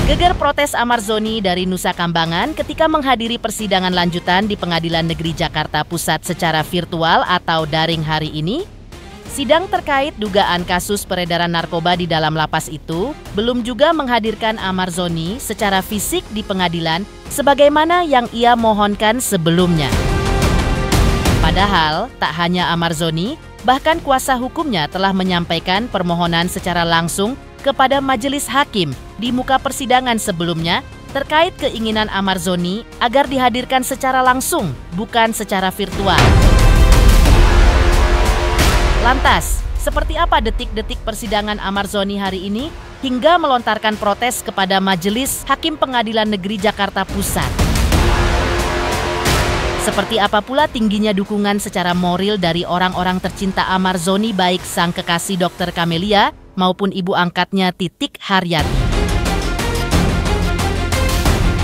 Geger protes Amar Zoni dari Nusa Kambangan ketika menghadiri persidangan lanjutan di Pengadilan Negeri Jakarta Pusat secara virtual atau daring hari ini. Sidang terkait dugaan kasus peredaran narkoba di dalam lapas itu belum juga menghadirkan Amar Zoni secara fisik di pengadilan sebagaimana yang ia mohonkan sebelumnya. Padahal tak hanya Amar Zoni, bahkan kuasa hukumnya telah menyampaikan permohonan secara langsung kepada majelis hakim di muka persidangan sebelumnya terkait keinginan Amar Zoni agar dihadirkan secara langsung, bukan secara virtual. Lantas, seperti apa detik-detik persidangan Amar Zoni hari ini hingga melontarkan protes kepada Majelis Hakim Pengadilan Negeri Jakarta Pusat? Seperti apa pula tingginya dukungan secara moral dari orang-orang tercinta Amar Zoni, baik sang kekasih Dr. Camelia maupun ibu angkatnya Titik Haryati.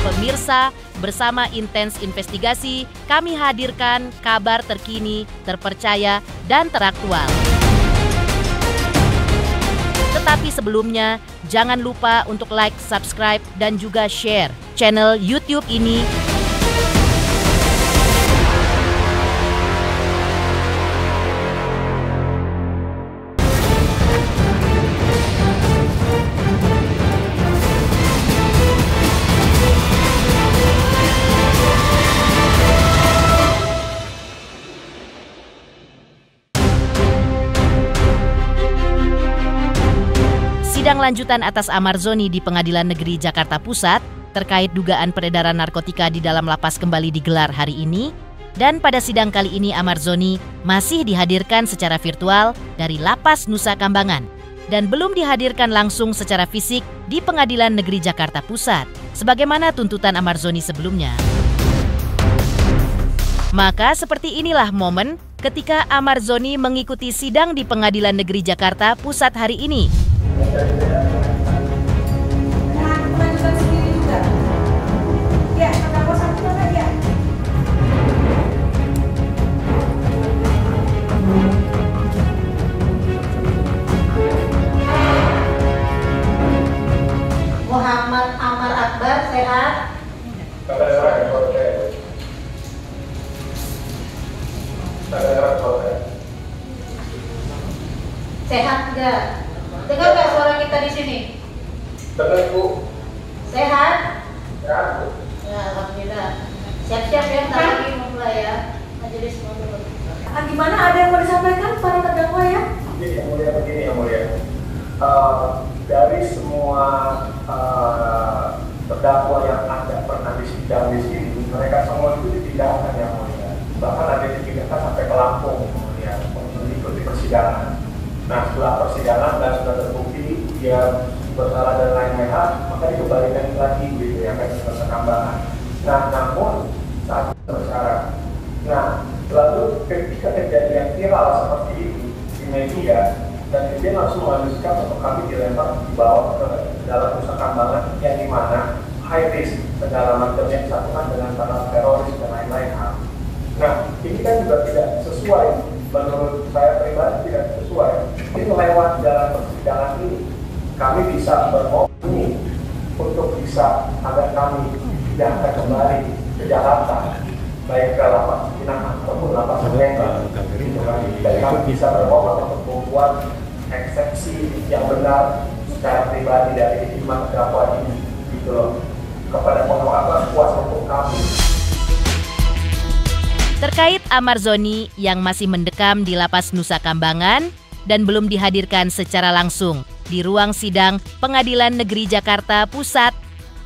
Pemirsa, bersama Intens Investigasi, kami hadirkan kabar terkini, terpercaya, dan teraktual. Tetapi sebelumnya, jangan lupa untuk like, subscribe, dan juga share channel YouTube ini. Sidang lanjutan atas Amar Zoni di Pengadilan Negeri Jakarta Pusat terkait dugaan peredaran narkotika di dalam lapas kembali digelar hari ini. Dan pada sidang kali ini Amar Zoni masih dihadirkan secara virtual dari Lapas Nusa Kambangan dan belum dihadirkan langsung secara fisik di Pengadilan Negeri Jakarta Pusat sebagaimana tuntutan Amar Zoni sebelumnya. Maka seperti inilah momen ketika Amar Zoni mengikuti sidang di Pengadilan Negeri Jakarta Pusat hari ini. Muhammad Amar Akbar, sehat? Sehat enggak? Dengar nggak suara kita di sini? Dengar, Bu. Sehat? Sehat, Bu. Ya, alhamdulillah. Siap-siap ya, ntar lagi mau mulai ya. Majelis mau dulu. Gimana, ada yang mau disampaikan para terdakwa ya? Begini yang mulia. Dari semua terdakwa yang ada pernah disidang di sini, mereka semua itu dipindahkan yang mulia. Bahkan ada yang dipindahkan sampai ke Lampung kemudian mengikuti persidangan. Nah, setelah persidangan dan sudah terbukti dia bersalah dan lain-lain, maka dikembalikan lagi gitu ya ke Nusa Kambangan. Nah, namun saat bersyarat. Nah, lalu ketika kejadian viral seperti ini di media, dan dia langsung melanjutkan untuk kami dilempar dibawa ke dalam Nusa Kambangan yang dimana high risk segala macamnya disatukan dengan para teroris dan lain-lain. Nah, ini kan juga tidak sesuai, menurut saya pribadi tidak sesuai. Ini lewat jalan persidangan ini kami bisa berkomunikasi untuk bisa agar kami dipindahkan kembali ke Jakarta, baik ke lapas Pinang ataupun lapas Lembang. Dan kami bisa berkomunikasi untuk membuat eksepsi yang benar secara pribadi dari lima terdakwa ini, gitu loh, kepada pengawas kuasa hukum kami. Terkait Amar Zoni yang masih mendekam di Lapas Nusa Kambangan dan belum dihadirkan secara langsung di ruang sidang Pengadilan Negeri Jakarta Pusat,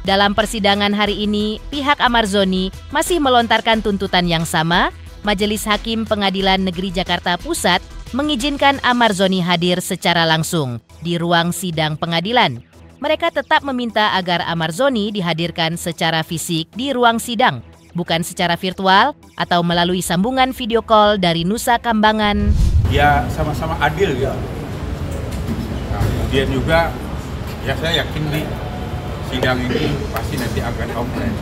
dalam persidangan hari ini pihak Amar Zoni masih melontarkan tuntutan yang sama. Majelis Hakim Pengadilan Negeri Jakarta Pusat mengizinkan Amar Zoni hadir secara langsung di ruang sidang pengadilan. Mereka tetap meminta agar Amar Zoni dihadirkan secara fisik di ruang sidang, bukan secara virtual atau melalui sambungan video call dari Nusa Kambangan. Ya sama-sama adil ya. Nah, kemudian juga ya saya yakin nih sidang ini pasti nanti akan komplain.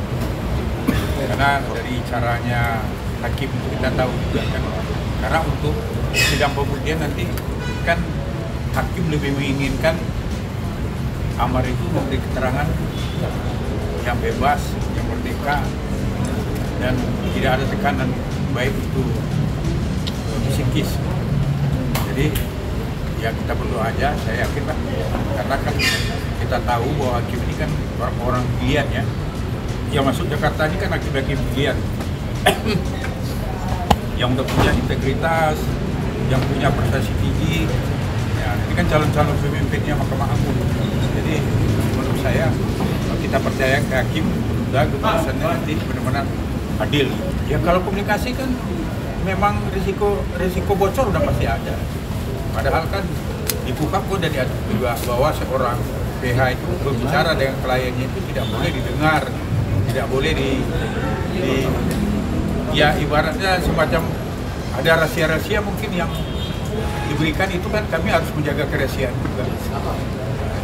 Karena dari caranya hakim kita tahu juga kan. Karena untuk sidang pembuktian nanti kan hakim lebih menginginkan Amar itu memberi keterangan yang bebas, yang merdeka, dan tidak ada tekanan baik itu psikis. Jadi ya kita berdoa aja, saya yakin lah, karena kan kita tahu bahwa hakim ini kan orang pilihan ya. Yang masuk Jakarta ini kan hakim-hakim pilihan yang udah punya integritas, yang punya prestasi tinggi. Ya, ini kan calon-calon pemimpinnya Mahkamah Agung. Jadi menurut saya kita percaya ke hakim dan keputusannya nanti benar-benar adil. Ya kalau komunikasi kan memang risiko bocor udah pasti ada. Padahal kan di KUHP pun dari juga bahwa seorang PH itu berbicara dengan kliennya itu tidak boleh didengar, tidak boleh ya ibaratnya semacam ada rahasia-rahasia mungkin yang diberikan itu kan kami harus menjaga kerahasiaan juga. Nah,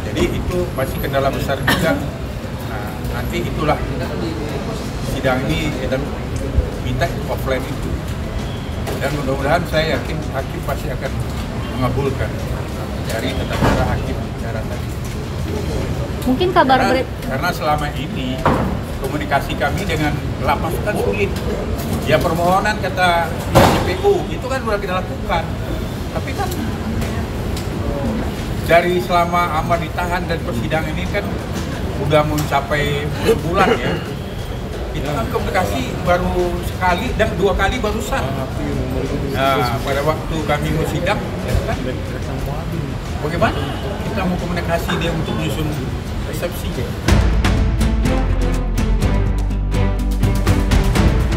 jadi itu pasti kendala besar juga. Nah, nanti itulah sidang ini dan minta offline itu. Dan mudah-mudahan saya yakin hakim pasti akan mengabulkan dari tata cara hakim bicara tadi. Mungkin kabar karena selama ini komunikasi kami dengan lapas kan sulit. Ya permohonan kata JPU itu kan sudah kita lakukan. Tapi kan dari selama Amar ditahan dan persidangan ini kan udah mencapai bulan ya. Itu kan komunikasi baru sekali dan 2 kali barusan. Nah, pada waktu kami mau sidang, ya kan? Bagaimana kita mau komunikasi dia untuk menyusun resepsi?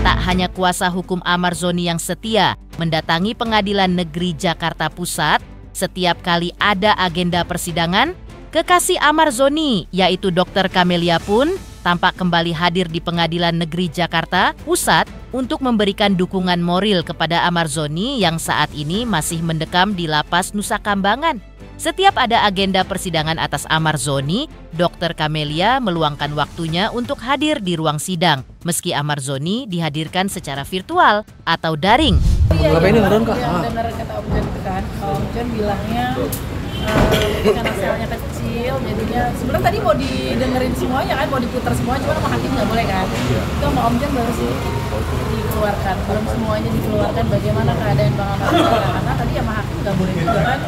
Tak hanya kuasa hukum Amar Zoni yang setia mendatangi Pengadilan Negeri Jakarta Pusat setiap kali ada agenda persidangan, kekasih Amar Zoni yaitu Dr. Camelia pun tampak kembali hadir di Pengadilan Negeri Jakarta Pusat untuk memberikan dukungan moral kepada Amar Zoni yang saat ini masih mendekam di Lapas Nusa Kambangan. Setiap ada agenda persidangan atas Amar Zoni, Dr. Camelia meluangkan waktunya untuk hadir di ruang sidang, meski Amar Zoni dihadirkan secara virtual atau daring. Iya, benar kata Om Jan kan. Om Jan bilangnya karena selnya kecil, jadinya sebenarnya tadi mau didengerin semuanya kan, mau diputar semuanya, cuma sama hakim nggak boleh kan. Itu sama Om Jan baru sih dikeluarkan, belum semuanya dikeluarkan bagaimana keadaan Bang Amar sekarang, karena tadi sama hakim nggak boleh juga kan.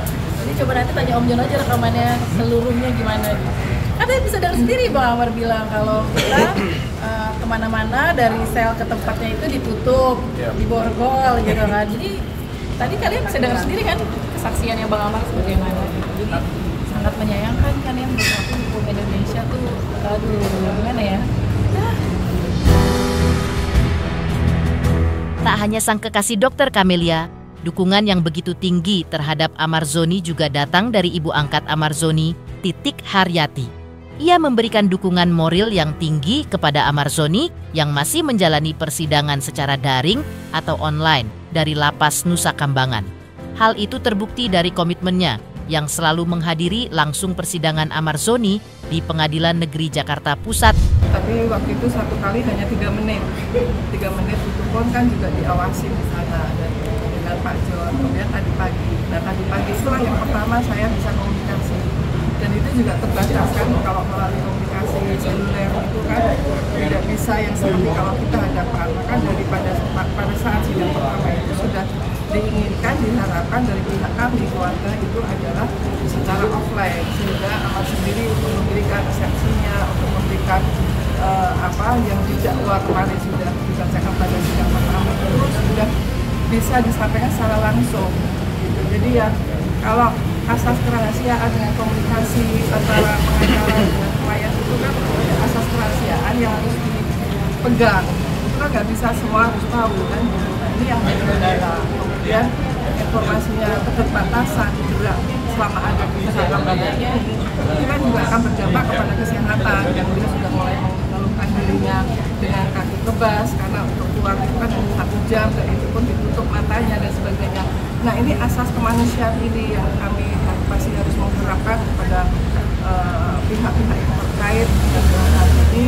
Jadi coba nanti tanya Om Jan aja rekamannya seluruhnya gimana gitu. Katanya bisa dengar sendiri Bang Amar bilang kalau kita kemana-mana dari sel ke tempatnya itu ditutup, diborgol gitu kan. Jadi tadi kalian bisa dengar sendiri kan kesaksiannya Bang Amar sebagaimana gitu. Jadi sangat menyayangkan kan ya menurut aku hukum Indonesia tuh, aduh gimana ya. Tak hanya sang kekasih Dr. Camelia, dukungan yang begitu tinggi terhadap Amar Zoni juga datang dari ibu angkat Amar Zoni, Titik Haryati. Ia memberikan dukungan moral yang tinggi kepada Amar Zoni yang masih menjalani persidangan secara daring atau online dari Lapas Nusa Kambangan. Hal itu terbukti dari komitmennya yang selalu menghadiri langsung persidangan Amar Zoni di Pengadilan Negeri Jakarta Pusat. Tapi waktu itu satu kali hanya 3 menit. 3 menit itu pun kan juga diawasi di sana dengan Pak John. Kemudian tadi pagi. Nah tadi pagi itulah yang pertama saya bisa komunikasi. Dan itu juga terbatas kan kalau melalui komunikasi seluler itu kan tidak bisa yang seperti kalau kita hadapan. Maka daripada pada saat sidang pertama itu sudah diinginkan, diharapkan dari pihak kami keluarga itu adalah secara offline, sehingga Amar sendiri untuk memberikan resepsinya, untuk memberikan apa yang tidak luar kemarin sudah dibacakan pada sidang pertama itu sudah bisa disampaikan secara langsung gitu. Jadi ya kalau asas kerahasiaan dengan komunikasi antara pengacara dengan klien itu kan ada asas kerahasiaan yang harus dipegang, itu kan nggak bisa semua harus tahu kan. Nah ini yang menjadi kendala. Kemudian informasinya keterbatasan juga selama ada kesehatan badan ini, itu kan juga akan berdampak kepada kesehatan. Dan dia sudah mulai mengeluhkan dirinya dengan kaki kebas karena untuk keluar itu kan hanya 1 jam dan itu pun ditutup matanya dan sebagainya. Nah ini asas kemanusiaan ini yang kami pasti harus mengharapkan kepada pihak-pihak yang terkait dengan hal ini.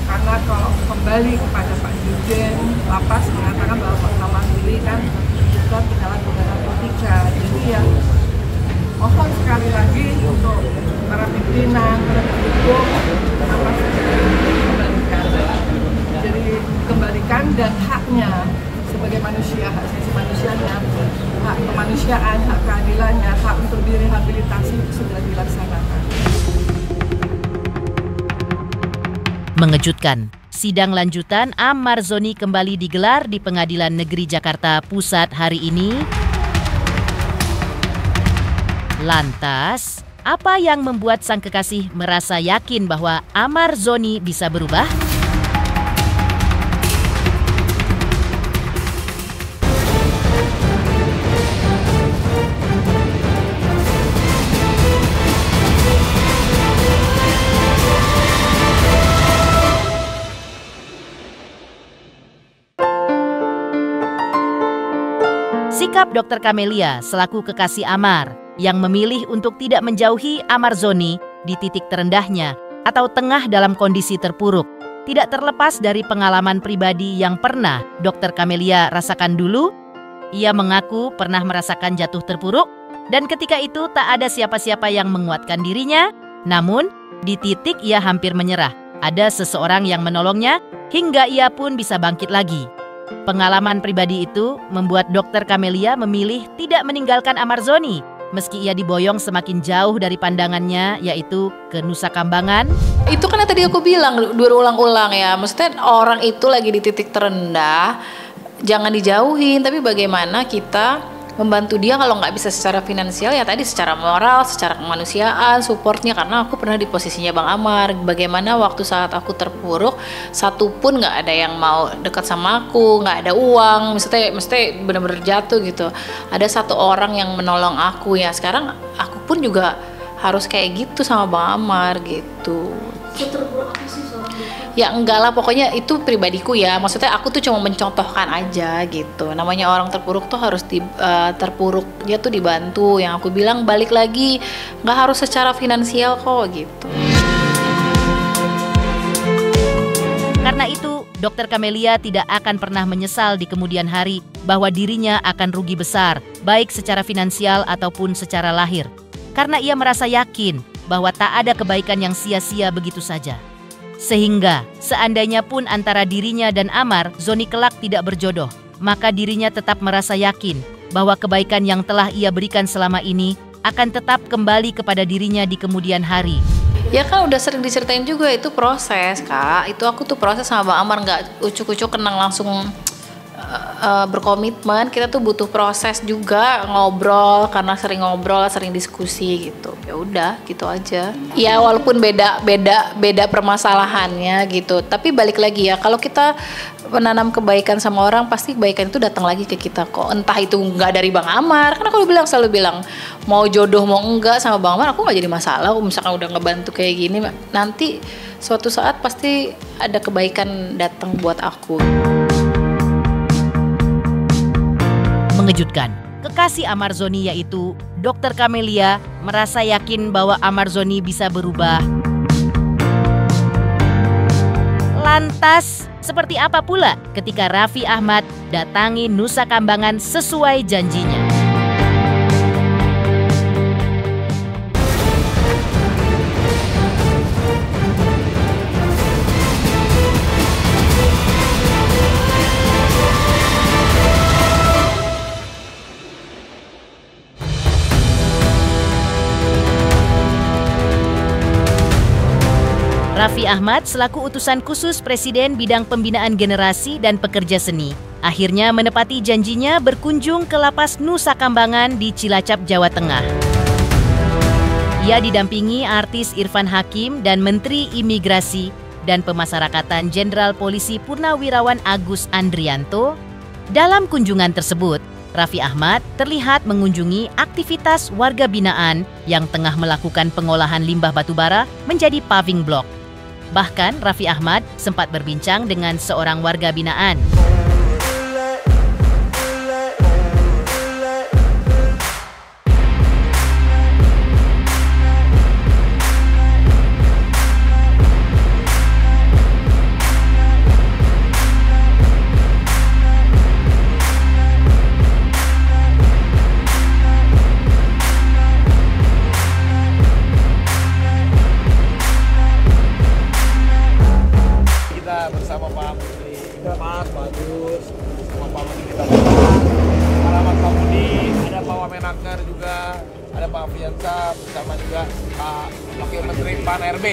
Karena kalau kembali kepada Pak Dirjen Lapas mengatakan bahwa Pak Kamar ini kan bukan tindakan pidana etika, jadi ya mohon sekali lagi untuk para pimpinan, para pendukung, apa dikembalikan. Jadi kembalikan dan haknya sebagai manusia, hak asasi manusianya, hak kemanusiaan, hak keadilannya, hak untuk direhabilitasi itu sudah dilaksanakan. Mengejutkan, sidang lanjutan Ahmad Zoni kembali digelar di Pengadilan Negeri Jakarta Pusat hari ini. Lantas, apa yang membuat sang kekasih merasa yakin bahwa Ahmad Zoni bisa berubah? Sikap Dr. Camelia selaku kekasih Ahmad yang memilih untuk tidak menjauhi Ahmad Zoni di titik terendahnya atau tengah dalam kondisi terpuruk tidak terlepas dari pengalaman pribadi yang pernah Dr. Camelia rasakan dulu. Ia mengaku pernah merasakan jatuh terpuruk dan ketika itu tak ada siapa-siapa yang menguatkan dirinya. Namun, di titik ia hampir menyerah. Ada seseorang yang menolongnya hingga ia pun bisa bangkit lagi. Pengalaman pribadi itu membuat Dr. Camelia memilih tidak meninggalkan Ahmad Zoni meski ia diboyong semakin jauh dari pandangannya, yaitu ke Nusa Kambangan. Itu kan yang tadi aku bilang berulang-ulang ya, maksudnya orang itu lagi di titik terendah, jangan dijauhin, tapi bagaimana kita membantu dia kalau nggak bisa secara finansial ya tadi secara moral, secara kemanusiaan, supportnya, karena aku pernah di posisinya Bang Ahmad. Bagaimana waktu saat aku terpuruk, satu pun nggak ada yang mau dekat sama aku, nggak ada uang, maksudnya benar-benar jatuh gitu. Ada satu orang yang menolong aku ya. Sekarang aku pun juga harus kayak gitu sama Bang Ahmad gitu. Terpuruk apa sih seorang dokter? Ya enggak lah, pokoknya itu pribadiku ya. Maksudnya aku tuh cuma mencontohkan aja gitu. Namanya orang terpuruk tuh harus terpuruk dia tuh dibantu. Yang aku bilang balik lagi, nggak harus secara finansial kok gitu. Karena itu, Dr. Camelia tidak akan pernah menyesal di kemudian hari bahwa dirinya akan rugi besar, baik secara finansial ataupun secara lahir. Karena ia merasa yakin bahwa tak ada kebaikan yang sia-sia begitu saja. Sehingga seandainya pun antara dirinya dan Ahmad Zoni kelak tidak berjodoh, maka dirinya tetap merasa yakin bahwa kebaikan yang telah ia berikan selama ini akan tetap kembali kepada dirinya di kemudian hari. Ya kan udah sering diceritain juga, itu proses Kak. Itu aku tuh proses sama Bang Ahmad, nggak ucuk-ucuk kenang langsung berkomitmen. Kita tuh butuh proses juga, ngobrol, karena sering ngobrol, sering diskusi gitu. Ya udah gitu aja. Ya walaupun beda permasalahannya gitu, tapi balik lagi ya, kalau kita menanam kebaikan sama orang, pasti kebaikan itu datang lagi ke kita kok. Entah itu nggak dari Bang Ahmad, karena kalau selalu bilang mau jodoh mau enggak sama Bang Ahmad, aku nggak jadi masalah. Aku misalkan udah ngebantu kayak gini, nanti suatu saat pasti ada kebaikan datang buat aku. Mengejutkan, kekasih Ahmad Zoni yaitu Dr. Camelia merasa yakin bahwa Ahmad Zoni bisa berubah. Lantas, seperti apa pula ketika Raffi Ahmad datangi Nusa Kambangan sesuai janjinya? Raffi Ahmad selaku utusan khusus Presiden bidang pembinaan generasi dan pekerja seni akhirnya menepati janjinya berkunjung ke Lapas Nusa Kambangan di Cilacap, Jawa Tengah. Ia didampingi artis Irfan Hakim dan Menteri Imigrasi dan Pemasyarakatan Jenderal Polisi Purnawirawan Agus Andrianto. Dalam kunjungan tersebut, Raffi Ahmad terlihat mengunjungi aktivitas warga binaan yang tengah melakukan pengolahan limbah batubara menjadi paving block. Bahkan Raffi Ahmad sempat berbincang dengan seorang warga binaan. ada Pak Afiansa, bersama juga Pak Wakil Menteri Pan RB,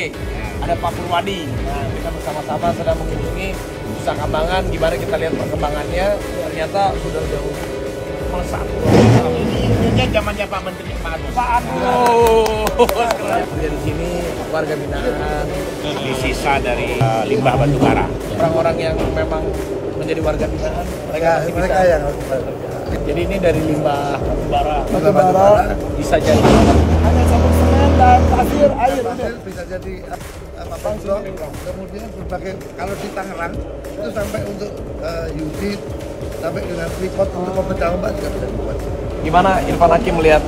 ada Pak Purwadi. Nah, kita bersama-sama sedang mengunjungi Nusa Kambangan, gimana kita lihat perkembangannya, ternyata sudah jauh melesat. Ini zamannya Pak Menteri Pak Agus. Kerja di sini warga binaan, Di sisa dari limbah batu bara. orang-orang yang memang menjadi warga binaan, mereka yang jadi ini dari limbah batu bara bisa jadi hanya sabun semen dan pasir air bisa jadi panggung, kemudian berbagai, kalau di Tangerang itu sampai untuk unit, sampai dengan tripod untuk pemecah ombak juga bisa dibuat. Gimana Irfan Hakim melihat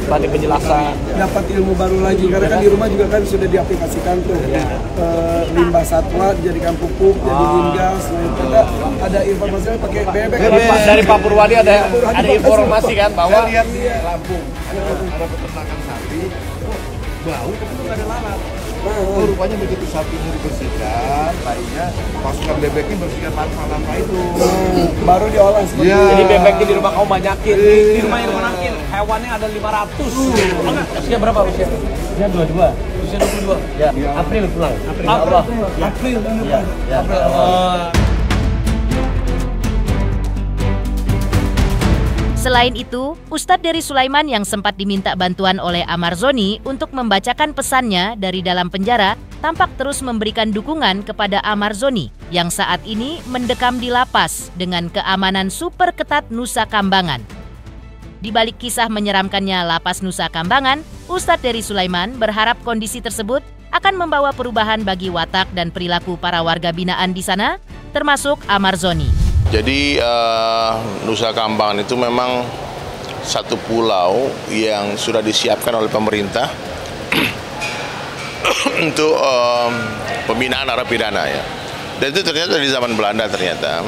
tadi penjelasan? Dapat ilmu baru lagi, karena kan di rumah juga kan sudah diaplikasikan tuh limbah satwa dijadikan pupuk, jadi gas. Ada informasi pakai bebek. Dari Pak Purwadi ada informasi kan bahwa Saya lihat di Lampung ada peternakan sapi, bau tapi nggak ada lalat. Oh, rupanya begitu sapinya dibersihkan, bayinya pasukan bebeknya bersihkan larva-larva itu. Baru diolah seperti Iya. jadi bebeknya di rumah kamu banyakin. Di rumah Irfan Hakim hewannya ada 500. Usia berapa usia? Usia 22. Usia 22. Ya. April pulang. April. April. Selain itu, Ustadz Dery Sulaiman yang sempat diminta bantuan oleh Amarzoni untuk membacakan pesannya dari dalam penjara tampak terus memberikan dukungan kepada Amarzoni yang saat ini mendekam di lapas dengan keamanan super ketat Nusa Kambangan. Di balik kisah menyeramkannya lapas Nusa Kambangan, Ustadz Dery Sulaiman berharap kondisi tersebut akan membawa perubahan bagi watak dan perilaku para warga binaan di sana, termasuk Amarzoni. Jadi Nusa Kambangan itu memang satu pulau yang sudah disiapkan oleh pemerintah untuk pembinaan narapidana ya. Dan itu ternyata di zaman Belanda ternyata.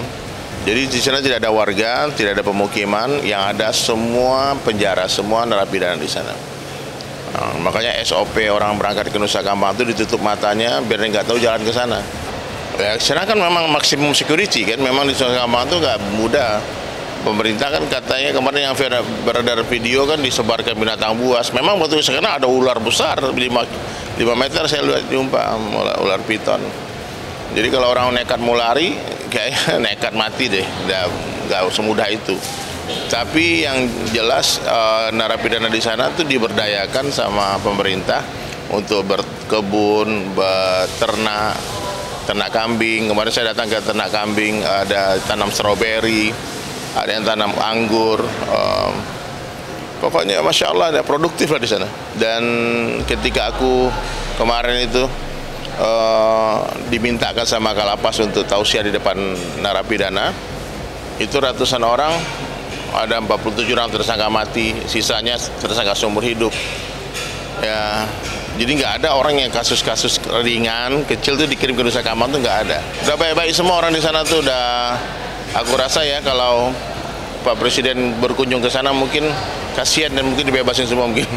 Jadi di sana tidak ada warga, tidak ada pemukiman, yang ada semua penjara, semua narapidana di sana. Nah, makanya SOP orang berangkat ke Nusa Kambangan itu ditutup matanya biar dia nggak tahu jalan ke sana. Ya, karena kan memang maksimum security kan, memang di Nusa Kambangan itu nggak mudah. Pemerintah kan katanya kemarin yang beredar video kan disebarkan binatang buas. Memang waktu itu karena ada ular besar 5 meter saya lihat jumpa ular piton. Jadi kalau orang nekat mau lari, kayaknya nekat mati deh, nggak semudah itu. Tapi yang jelas narapidana di sana tuh diberdayakan sama pemerintah untuk berkebun, beternak kambing. Kemarin saya datang ke ternak kambing, ada tanam stroberi, ada yang tanam anggur. Pokoknya Masya Allah, ada produktif lah di sana. Dan ketika aku kemarin itu dimintakan sama Kalapas untuk tausiah di depan narapidana, itu ratusan orang, ada 47 orang tersangka mati, sisanya tersangka seumur hidup. Ya, jadi nggak ada orang yang kasus-kasus ringan, kecil tuh dikirim ke Nusa Kambangan tuh nggak ada. Udah baik-baik semua orang di sana tuh udah. Aku rasa ya kalau Pak Presiden berkunjung ke sana mungkin kasihan dan mungkin dibebasin semua mungkin.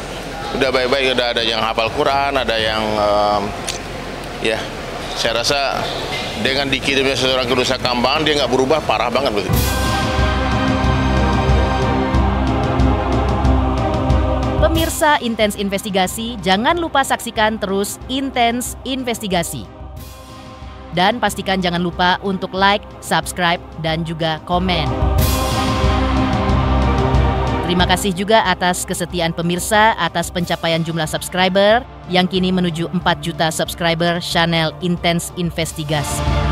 Udah baik-baik, udah ada yang hafal Quran, ada yang ya. Saya rasa dengan dikirimnya seseorang ke Nusa Kambangan dia nggak berubah, parah banget begitu. Pemirsa Intens Investigasi, jangan lupa saksikan terus Intens Investigasi. Dan pastikan jangan lupa untuk like, subscribe, dan juga komen. Terima kasih juga atas kesetiaan pemirsa, atas pencapaian jumlah subscriber yang kini menuju 4 juta subscriber channel Intens Investigasi.